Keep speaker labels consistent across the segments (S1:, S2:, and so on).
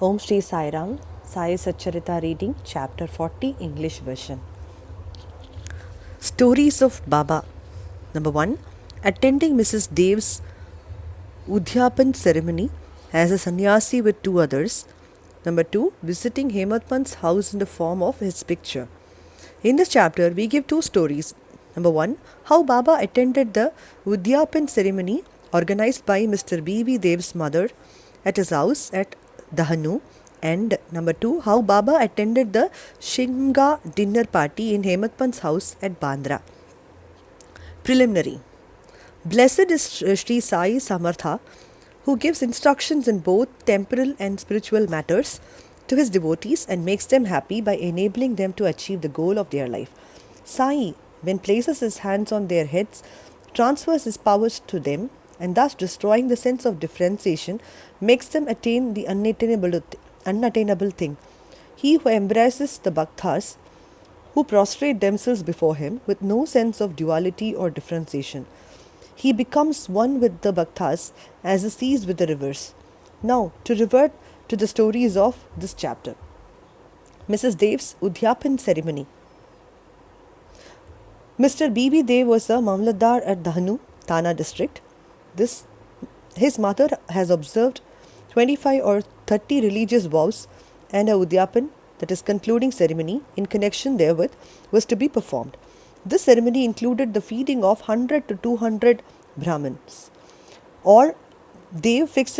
S1: Om Shri Sai Ram, Sai Satcharitha reading, Chapter 40, English version. Stories of Baba. Number 1. Attending Mrs. Dev's Udhyapan ceremony as a sannyasi with two others. Number 2. Visiting Hematpant's house in the form of his picture. In this chapter, we give two stories. Number 1. How Baba attended the Udhyapan ceremony organized by Mr. B.V. Dev's mother at his house at Dahanu. And number 2. How Baba attended the Shinga dinner party in Hematpant's house at Bandra. Preliminary. Blessed is Sri Sai Samartha, who gives instructions in both temporal and spiritual matters to his devotees and makes them happy by enabling them to achieve the goal of their life. Sai, when places his hands on their heads, transfers his powers to them and thus destroying the sense of differentiation makes them attain the unattainable thing. He who embraces the bhaktas, who prostrate themselves before him with no sense of duality or differentiation. He becomes one with the bhaktas as the seas with the rivers. Now, to revert to the stories of this chapter. Mrs. Dev's Udhyapan ceremony. Mr. B.B. Dev was a Mamlatdar at Dahanu, Thana district. His mother has observed 25 or 30 religious vows and a Udhyapan, that is concluding ceremony, in connection therewith was to be performed. This ceremony included the feeding of 100 to 200 Brahmins. Mr. Dev fixed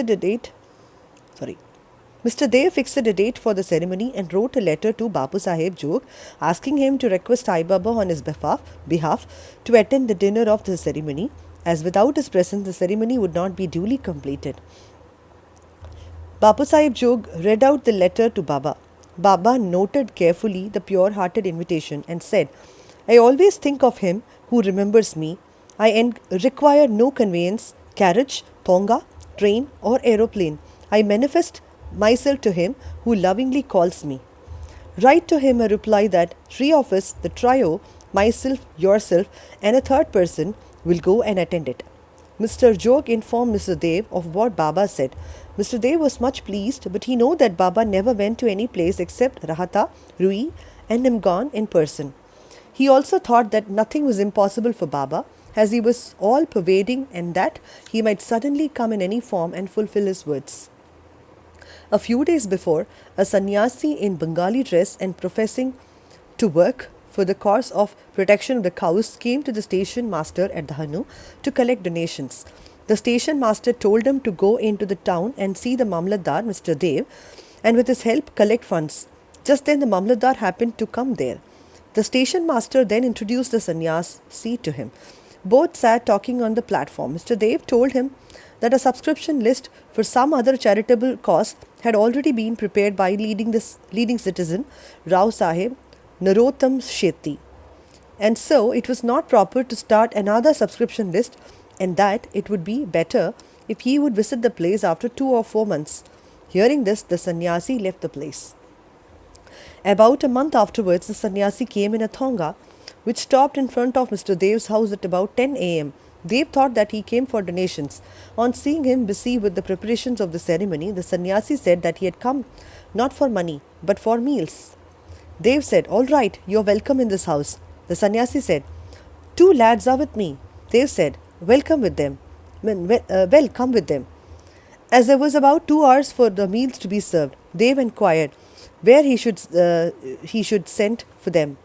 S1: a date for the ceremony and wrote a letter to Bapu Sahib Jog asking him to request Sai Baba on his behalf to attend the dinner of the ceremony, as without his presence the ceremony would not be duly completed. Bapu Sahib Jog read out the letter to Baba. Baba noted carefully the pure-hearted invitation and said, I always think of him who remembers me. I require no conveyance, carriage, tonga, train or aeroplane. I manifest myself to him who lovingly calls me. Write to him a reply that three of us, the trio, myself, yourself and a third person will go and attend it. Mr. Jog informed Mr. Dev of what Baba said. Mr. Dev was much pleased, but he knew that Baba never went to any place except Rahata, Rui and Nimgan in person. He also thought that nothing was impossible for Baba, as he was all-pervading and that he might suddenly come in any form and fulfill his words. A few days before, a sannyasi in Bengali dress and professing to work for the cause of protection of the cows came to the station master at Dahanu to collect donations. The station master told him to go into the town and see the Mamlatdar, Mr. Dev, and with his help collect funds. Just then the Mamlatdar happened to come there. The station master then introduced the sannyasi to him. Both sat talking on the platform. Mr. Dev told him that a subscription list for some other charitable cause had already been prepared by leading citizen Rao Sahib Narottam Shetty, and so it was not proper to start another subscription list, and that it would be better if he would visit the place after 2 or 4 months. Hearing this, the sannyasi left the place. About a month afterwards, the sannyasi came in a thonga, which stopped in front of Mr. Dev's house at about 10 a.m. Dev thought that he came for donations. On seeing him busy with the preparations of the ceremony, the sannyasi said that he had come not for money, but for meals. Dev said, All right, you are welcome in this house. The sannyasi said, 2 lads are with me. Dev said, Welcome with them. Come with them. As there was about 2 hours for the meals to be served, Dev inquired where he should send for them.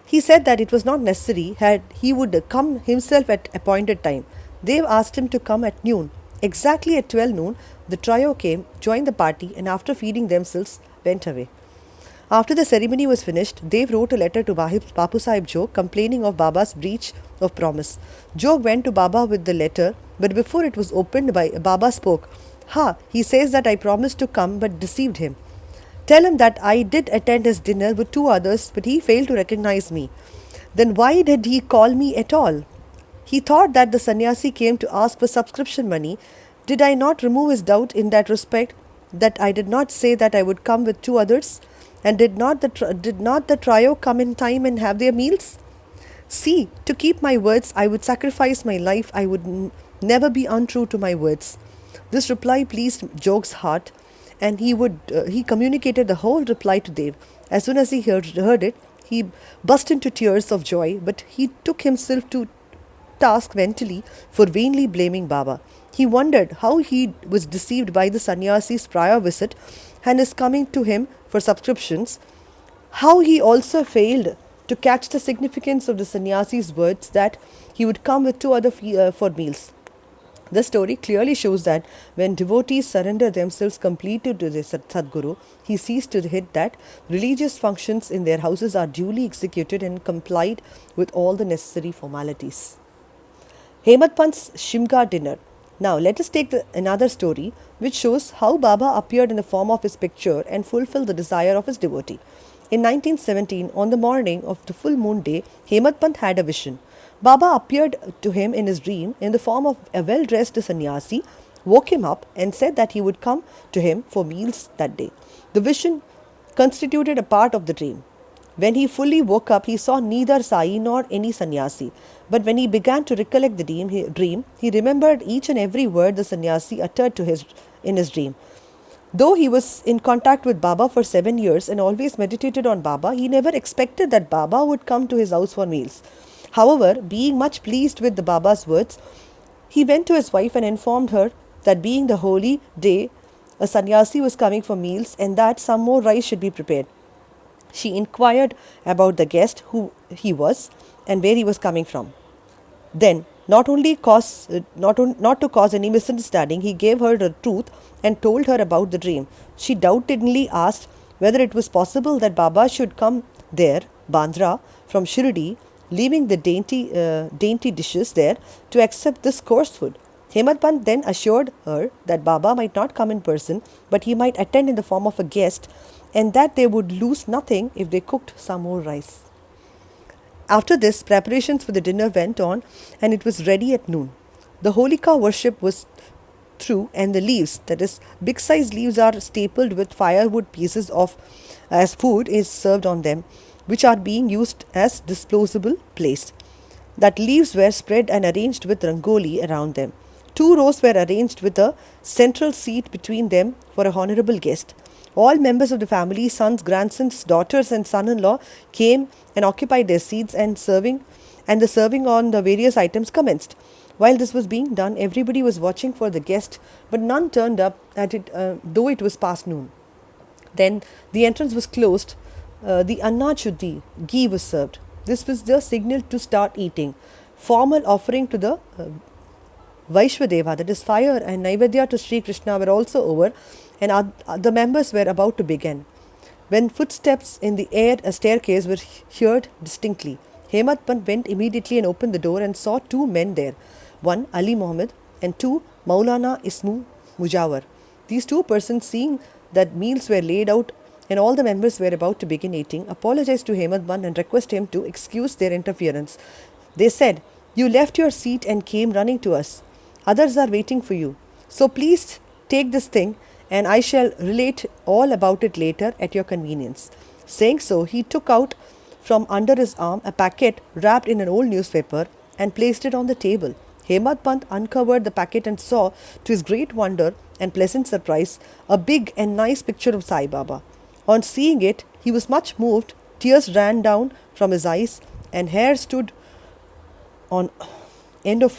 S1: He said that it was not necessary, he would come himself at appointed time. Dev asked him to come at noon. Exactly at 12 noon, the trio came, joined the party, and after feeding themselves, went away. After the ceremony was finished, Dev wrote a letter to Bapu Sahib Jog complaining of Baba's breach of promise. Jog went to Baba with the letter, but before it was opened, Baba spoke. He says that I promised to come but deceived him. Tell him that I did attend his dinner with 2 others, but he failed to recognize me. Then why did he call me at all? He thought that the sannyasi came to ask for subscription money. Did I not remove his doubt in that respect, that I did not say that I would come with 2 others? And did not the trio come in time and have their meals? See, to keep my words, I would sacrifice my life. I would never be untrue to my words. This reply pleased Jog's heart, and he communicated the whole reply to Dev. As soon as he heard it, he burst into tears of joy, but he took himself to task mentally for vainly blaming Baba. He wondered how he was deceived by the sannyasi's prior visit and his coming to him for subscriptions, how he also failed to catch the significance of the sannyasi's words that he would come with two other for meals. The story clearly shows that when devotees surrender themselves completely to the Sadguru, he sees to it that religious functions in their houses are duly executed and complied with all the necessary formalities. Hemad Pant's Shimga dinner. Now let us take another story which shows how Baba appeared in the form of his picture and fulfilled the desire of his devotee. In 1917, on the morning of the full moon day, Hemad Pant had a vision. Baba appeared to him in his dream in the form of a well-dressed sannyasi, woke him up and said that he would come to him for meals that day. The vision constituted a part of the dream. When he fully woke up, he saw neither Sai nor any sannyasi. But when he began to recollect the dream, he remembered each and every word the sannyasi uttered in his dream. Though he was in contact with Baba for 7 years and always meditated on Baba, he never expected that Baba would come to his house for meals. However, being much pleased with the Baba's words, he went to his wife and informed her that being the holy day, a sannyasi was coming for meals and that some more rice should be prepared. She inquired about the guest, who he was and where he was coming from. Then, not to cause any misunderstanding, he gave her the truth and told her about the dream. She doubtingly asked whether it was possible that Baba should come there, Bandra, from Shirdi, leaving the dainty dishes there to accept this coarse food. Hemad Pant then assured her that Baba might not come in person, but he might attend in the form of a guest, and that they would lose nothing if they cooked some more rice. After this, preparations for the dinner went on, and it was ready at noon. The Holika worship was through, and the leaves, that is, big size leaves, are stapled with firewood pieces of as food is served on them, which are being used as disposable plates. That leaves were spread and arranged with rangoli around them. 2 rows were arranged with a central seat between them for a honorable guest. All members of the family, sons, grandsons, daughters, and son-in-law came and occupied their seats, and the serving on the various items commenced. While this was being done, everybody was watching for the guest, but none turned up though it was past noon. Then the entrance was closed. The Anna Chuddhi, ghee, was served. This was the signal to start eating. Formal offering to the Vaishwadeva, that is fire, and Naivedya to Sri Krishna were also over, and the members were about to begin. When footsteps in the air a staircase were heard distinctly, Hemad Pant went immediately and opened the door and saw 2 men there, one Ali Mohammed and 2 Maulana Ismu Mujawar. These 2 persons, seeing that meals were laid out and all the members were about to begin eating, apologized to Hemad Pant and requested him to excuse their interference. They said, "You left your seat and came running to us. Others are waiting for you. So please take this thing, and I shall relate all about it later at your convenience." Saying so, he took out from under his arm a packet wrapped in an old newspaper and placed it on the table. Hemad Pant uncovered the packet and saw, to his great wonder and pleasant surprise, a big and nice picture of Sai Baba. On seeing it, he was much moved, tears ran down from his eyes, and hair stood on end of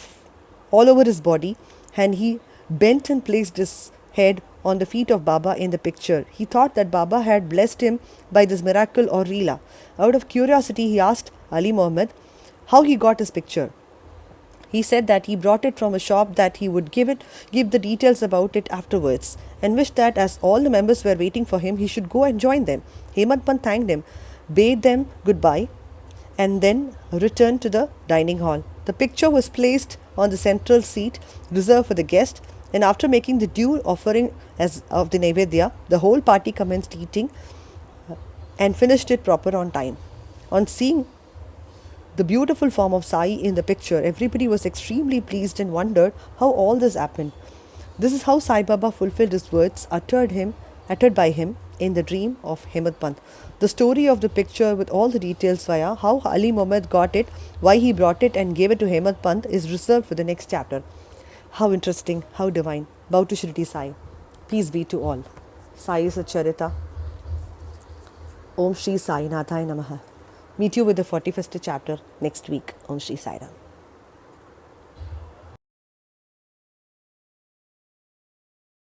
S1: all over his body, and he bent and placed his head on the feet of Baba in the picture. He thought that Baba had blessed him by this miracle or Leela. Out of curiosity, he asked Ali Mohammed how he got his picture. He said that he brought it from a shop, that he would give the details about it afterwards, and wished that as all the members were waiting for him, he should go and join them. Hemad Pant thanked him, bade them goodbye, and then returned to the dining hall. The picture was placed on the central seat reserved for the guest, and after making the due offering as of the Naivedya, the whole party commenced eating and finished it proper on time. On seeing the beautiful form of Sai in the picture, everybody was extremely pleased and wondered how all this happened. This is how Sai Baba fulfilled his words uttered by him in the dream of Hemad Pant. The story of the picture with all the details via how Ali Mohammed got it, why he brought it and gave it to Hemad Pant is reserved for the next chapter. How interesting, how divine. Bow to Shirdi Sai. Peace be to all. Sai Satcharitha. Om Shri Sai Nathai Namaha. Meet you with the 41st chapter next week. Om Shri Sai Ram.